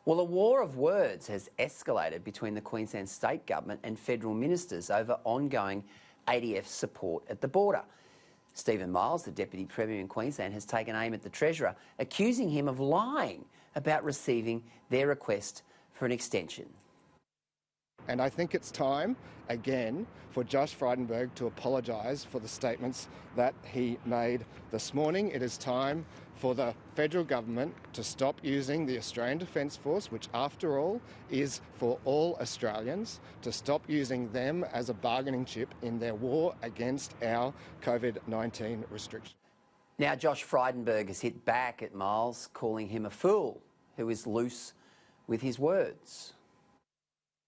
Well, a war of words has escalated between the Queensland State Government and federal ministers over ongoing ADF support at the border. Stephen Miles, the Deputy Premier in Queensland, has taken aim at the Treasurer, accusing him of lying about receiving their request for an extension. And I think it's time, again, for Josh Frydenberg to apologise for the statements that he made this morning. It is time for the federal government to stop using the Australian Defence Force, which after all is for all Australians, to stop using them as a bargaining chip in their war against our COVID-19 restrictions. Now Josh Frydenberg has hit back at Miles, calling him a fool who is loose with his words.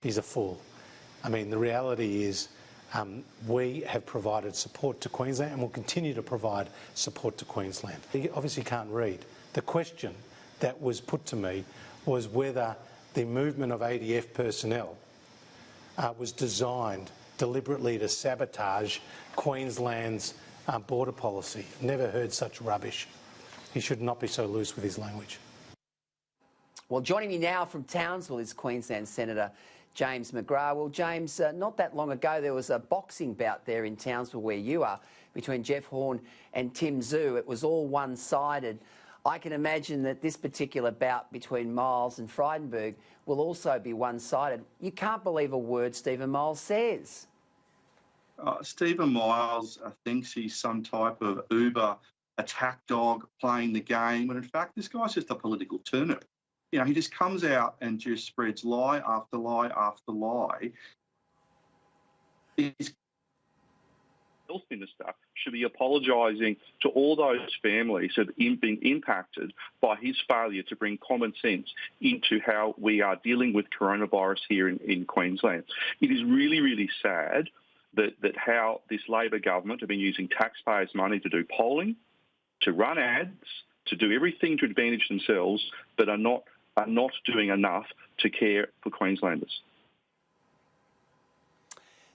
He's a fool. I mean, the reality is we have provided support to Queensland and will continue to provide support to Queensland. He obviously can't read. The question that was put to me was whether the movement of ADF personnel was designed deliberately to sabotage Queensland's border policy. Never heard such rubbish. He should not be so loose with his language. Well, joining me now from Townsville is Queensland Senator James McGrath. Well, James, not that long ago there was a boxing bout there in Townsville where you are between Jeff Horn and Tim Zhu. It was all one-sided. I can imagine that this particular bout between Miles and Frydenberg will also be one-sided. You can't believe a word Stephen Miles says. Stephen Miles thinks he's some type of Uber attack dog playing the game, when in fact this guy's just a political turnip. You know, he just comes out and just spreads lie after lie after lie. His health minister should be apologising to all those families that have been impacted by his failure to bring common sense into how we are dealing with coronavirus here in Queensland. It is really, really sad that how this Labor government have been using taxpayers' money to do polling, to run ads, to do everything to advantage themselves, but are not doing enough to care for Queenslanders.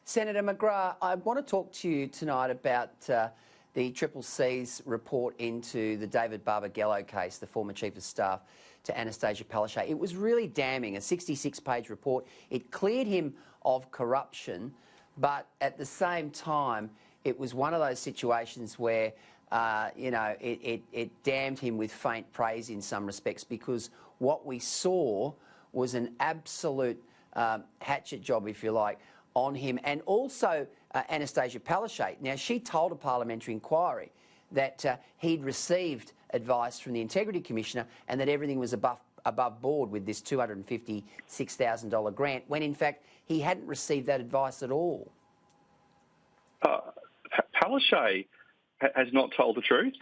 Senator McGrath, I want to talk to you tonight about the CCC's report into the David Barbagallo case, the former Chief of Staff to Anastasia Palaszczuk. It was really damning, a 66-page report. It cleared him of corruption, but at the same time, it was one of those situations where it damned him with faint praise in some respects, because what we saw was an absolute hatchet job, if you like, on him. And also Anastasia Palaszczuk. Now, she told a parliamentary inquiry that he'd received advice from the Integrity Commissioner and that everything was above board with this $256,000 grant, when in fact he hadn't received that advice at all. Palaszczuk has not told the truth.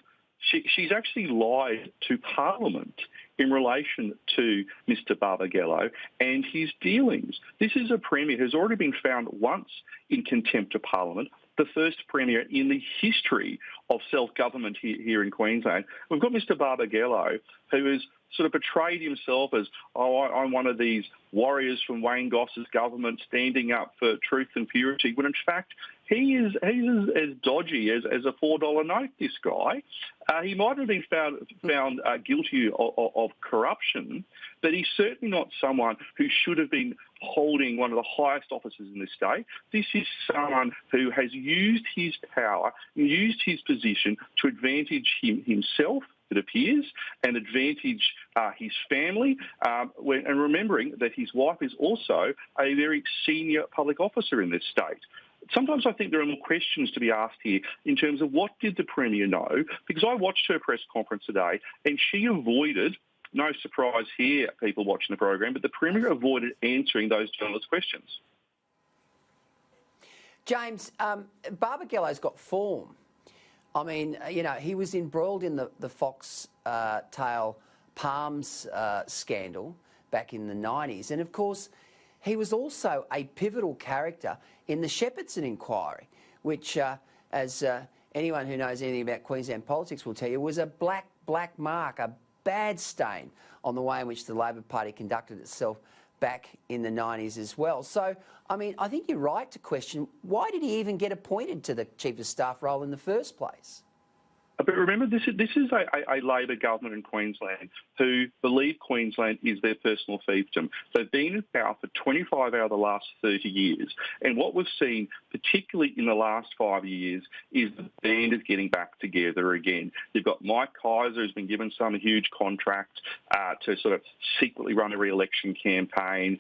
She's actually lied to Parliament in relation to Mr Barbagallo and his dealings. This is a Premier who's already been found once in contempt of Parliament, the first Premier in the history of self-government here in Queensland. We've got Mr Barbagallo, who has sort of portrayed himself as, I'm one of these warriors from Wayne Goss's government standing up for truth and purity, when in fact he is as dodgy as a $4 note, this guy. He might have been found guilty of corruption, but he's certainly not someone who should have been holding one of the highest offices in the state. This is someone who has used his power, used his position to advantage himself, it appears, and advantage his family, and remembering that his wife is also a very senior public officer in this state. Sometimes I think there are more questions to be asked here in terms of what did the Premier know, because I watched her press conference today and she avoided, no surprise here, people watching the program, but the Premier avoided answering those journalist questions. James, Barbagallo's got form. I mean, he was embroiled in the Foxtail Palms scandal back in the 90s. And of course, he was also a pivotal character in the Shepardson inquiry, which, as anyone who knows anything about Queensland politics will tell you, was a black mark, a bad stain on the way in which the Labor Party conducted itself back in the 90s as well. So, I mean, I think you're right to question, why did he even get appointed to the Chief of Staff role in the first place? But remember, this is a Labor government in Queensland who believe Queensland is their personal fiefdom. They've been in power for 25 out of the last 30 years. And what we've seen, particularly in the last 5 years, is the band is getting back together again. You've got Mike Kaiser, who's been given some huge contract to sort of secretly run a re-election campaign.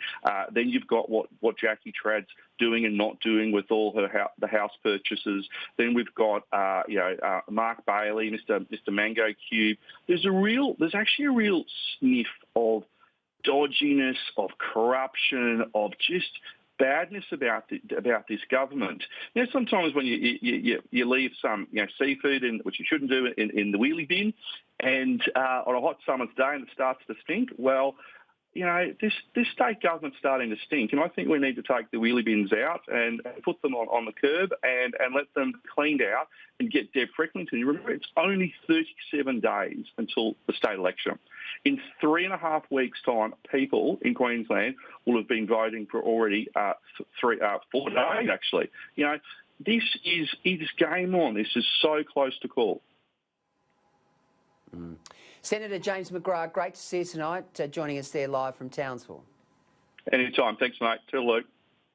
Then you've got what Jackie Tradd's doing and not doing with all the house purchases. Then we've got Mark Bailey, Mr. Mango Cube. There's actually a real sniff of dodginess, of corruption, of just badness about this government. You know, sometimes when you leave some seafood which you shouldn't do in the wheelie bin, and on a hot summer's day and it starts to stink, well, this state government's starting to stink, and I think we need to take the wheelie bins out and put them on the curb and let them cleaned out and get Deb Frecklington. You remember, it's only 37 days until the state election. In 3.5 weeks' time, people in Queensland will have been voting for already 4 days, actually. This is game on. This is so close to call. Senator James McGrath, great to see you tonight, joining us there live from Townsville. Anytime. Thanks, mate. Till Luke.